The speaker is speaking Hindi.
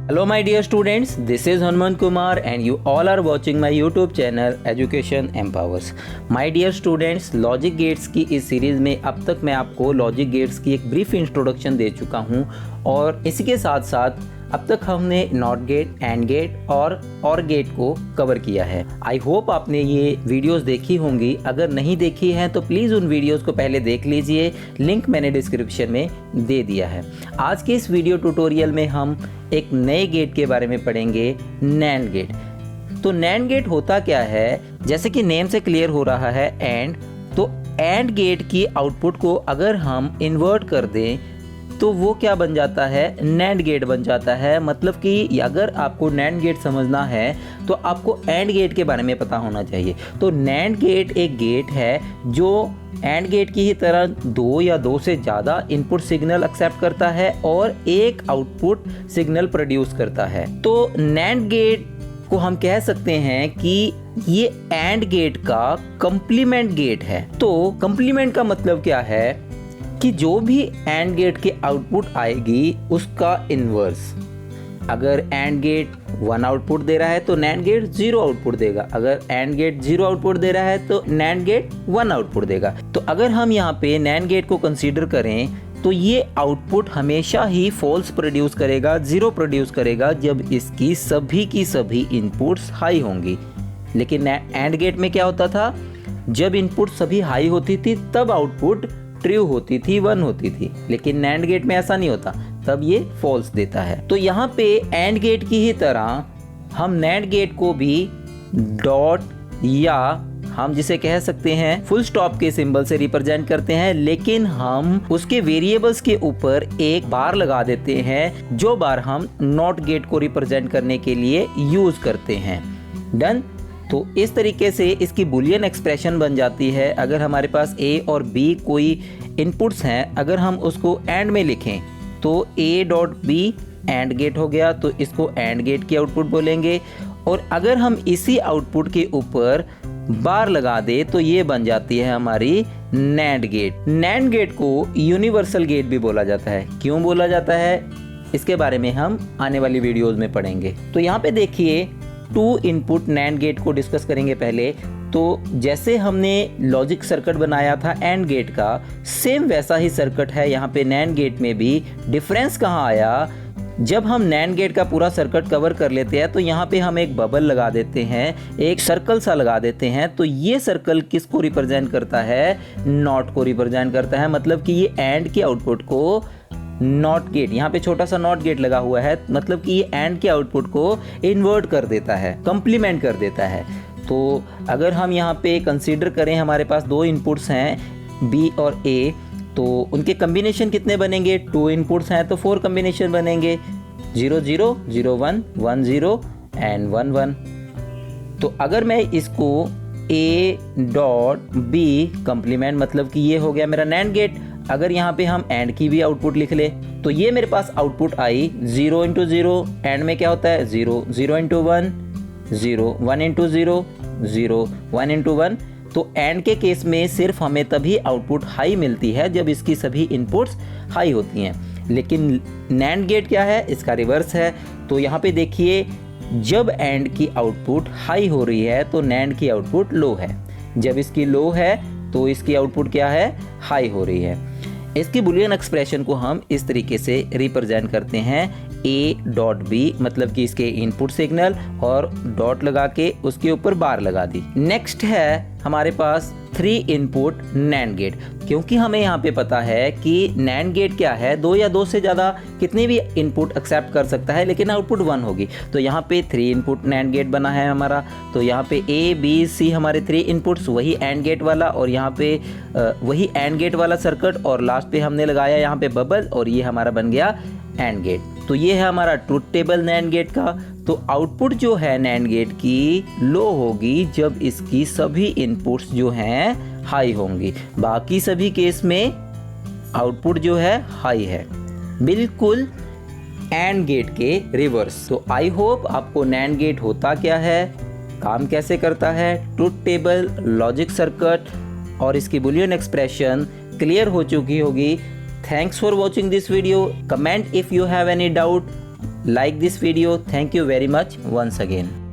Hello my dear students, this is Hanuman Kumar and you all are watching my YouTube channel Education Empowers. My dear students, logic gates की इस सीरीज़ में अब तक मैं आपको लॉजिक गेट्स की एक ब्रीफ इंट्रोडक्शन दे चुका हूं और इसी के साथ साथ अब तक हमने नॉट गेट, एंड गेट और गेट को कवर किया है। आई होप आपने ये वीडियोस देखी होंगी। अगर नहीं देखी है तो प्लीज़ उन वीडियोस को पहले देख लीजिए, लिंक मैंने डिस्क्रिप्शन में दे दिया है। आज के इस वीडियो ट्यूटोरियल में हम एक नए गेट के बारे में पढ़ेंगे, नैंड गेट। तो नैंड गेट होता क्या है, जैसे कि नेम से क्लियर हो रहा है एंड, तो एंड गेट की आउटपुट को अगर हम इन्वर्ट कर दें तो वो क्या बन जाता है, नैंड गेट बन जाता है। मतलब कि अगर आपको नैंड गेट समझना है तो आपको एंड गेट के बारे में पता होना चाहिए। तो नैंड गेट एक गेट है जो एंड गेट की ही तरह दो या दो से ज़्यादा इनपुट सिग्नल एक्सेप्ट करता है और एक आउटपुट सिग्नल प्रोड्यूस करता है। तो नैंड गेट को हम कह सकते हैं कि ये एंड गेट का कंप्लीमेंट गेट है। तो कंप्लीमेंट का मतलब क्या है कि जो भी एंड गेट के आउटपुट आएगी उसका इन्वर्स। अगर एंड गेट 1 आउटपुट दे रहा है तो नैंड गेट 0 आउटपुट देगा। अगर एंड गेट 0 आउटपुट दे रहा है तो नैंड गेट 1 आउटपुट देगा। तो अगर हम यहाँ पे नैंड गेट को कंसीडर करें तो ये आउटपुट हमेशा ही फॉल्स प्रोड्यूस करेगा, 0 प्रोड्यूस करेगा जब इसकी सभी इनपुट्स हाई होंगी। लेकिन एंड गेट में क्या होता था, जब इनपुट सभी हाई होती थी तब आउटपुट ट्रू होती थी, 1 होती थी। लेकिन नैंड गेट में ऐसा नहीं होता, तब ये फॉल्स देता है। तो यहाँ पे एंड गेट की ही तरह हम नैंड गेट को भी डॉट या हम जिसे कह सकते हैं फुल स्टॉप के सिंबल से रिप्रेजेंट करते हैं, लेकिन हम उसके वेरिएबल्स के ऊपर एक बार लगा देते हैं जो बार हम नॉट गेट को रिप्रेजेंट करने के लिए यूज करते हैं। डन। तो इस तरीके से इसकी बुलियन एक्सप्रेशन बन जाती है। अगर हमारे पास ए और बी कोई इनपुट्स हैं, अगर हम उसको एंड में लिखें तो A dot B and get हो गया, तो इसको एंड गेट की आउटपुट बोलेंगे। और अगर हम इसी आउटपुट के ऊपर बार लगा दे तो ये बन जाती है हमारी नैंड गेट। नैंड गेट को यूनिवर्सल गेट भी बोला जाता है। क्यों बोला जाता है, इसके बारे में हम आने वाली वीडियोज में पढ़ेंगे। तो यहाँ पे देखिए 2 इनपुट नैंड गेट को डिस्कस करेंगे पहले। तो जैसे हमने लॉजिक सर्किट बनाया था एंड गेट का, सेम वैसा ही सर्किट है यहाँ पे नैंड गेट में भी। डिफरेंस कहाँ आया, जब हम नैंड गेट का पूरा सर्किट कवर कर लेते हैं तो यहाँ पे हम एक बबल लगा देते हैं, एक सर्कल सा लगा देते हैं। तो ये सर्कल किसको रिप्रेजेंट करता है, नॉट को रिप्रेजेंट करता है। मतलब कि ये एंड के आउटपुट को नॉट गेट, यहाँ पे छोटा सा नॉट गेट लगा हुआ है, मतलब कि ये एंड के आउटपुट को इन्वर्ट कर देता है, कंप्लीमेंट कर देता है। तो अगर हम यहाँ पे कंसीडर करें, हमारे पास 2 इनपुट्स हैं बी और ए, तो उनके कम्बिनेशन कितने बनेंगे, 2 इनपुट्स हैं तो 4 कम्बिनेशन बनेंगे, 0 0 0 1 1 0 एंड 1 1। तो अगर मैं इसको ए डॉट बी कंप्लीमेंट, मतलब कि ये हो गया मेरा नैंड गेट। अगर यहाँ पे हम एंड की भी आउटपुट लिख ले तो ये मेरे पास आउटपुट आई 0 इंटू 0। एंड में क्या होता है, 0 0 इंटू 1 0 1 इंटू 0 0 1 इंटू 1। तो एंड के केस में सिर्फ हमें तभी आउटपुट हाई मिलती है जब इसकी सभी इनपुट्स हाई होती हैं। लेकिन नैंड गेट क्या है, इसका रिवर्स है। तो यहाँ पे देखिए, जब एंड की आउटपुट हाई हो रही है तो नैंड की आउटपुट लो है, जब इसकी लो है तो इसकी आउटपुट क्या है, हाई हो रही है। इसकी बुलियन एक्सप्रेशन को हम इस तरीके से रिप्रेजेंट करते हैं, ए डॉट बी, मतलब कि इसके इनपुट सिग्नल, और डॉट लगा के उसके ऊपर बार लगा दी। नेक्स्ट है हमारे पास 3 इनपुट नैंड गेट। क्योंकि हमें यहाँ पे पता है कि नैंड गेट क्या है, 2 या 2 से ज़्यादा कितने भी इनपुट एक्सेप्ट कर सकता है, लेकिन आउटपुट 1 होगी। तो यहाँ पे 3 इनपुट नैंड गेट बना है हमारा। तो यहाँ पे ए बी सी हमारे 3 इनपुट्स, वही एंड गेट वाला, और यहाँ पे वही एंड गेट वाला सर्किट, और लास्ट पे हमने लगाया यहाँ पे बबल, और ये हमारा बन गया एंड गेट। तो ये है हमारा ट्रुथ टेबल नैंड गेट का। तो आउटपुट जो है नैंड गेट की लो होगी जब इसकी सभी इनपुट्स जो हैं हाई होंगी। बाकी सभी केस में आउटपुट जो है हाई है, बिल्कुल एंड गेट के रिवर्स। तो आई होप आपको नैंड गेट होता क्या है, काम कैसे करता है, ट्रुथ टेबल, लॉजिक सर्किट और इसकी बुलियन एक्सप्रेशन क्लियर हो चुकी होगी। Thanks for watching this video. Comment if you have any doubt. like this video. Thank you very much once again.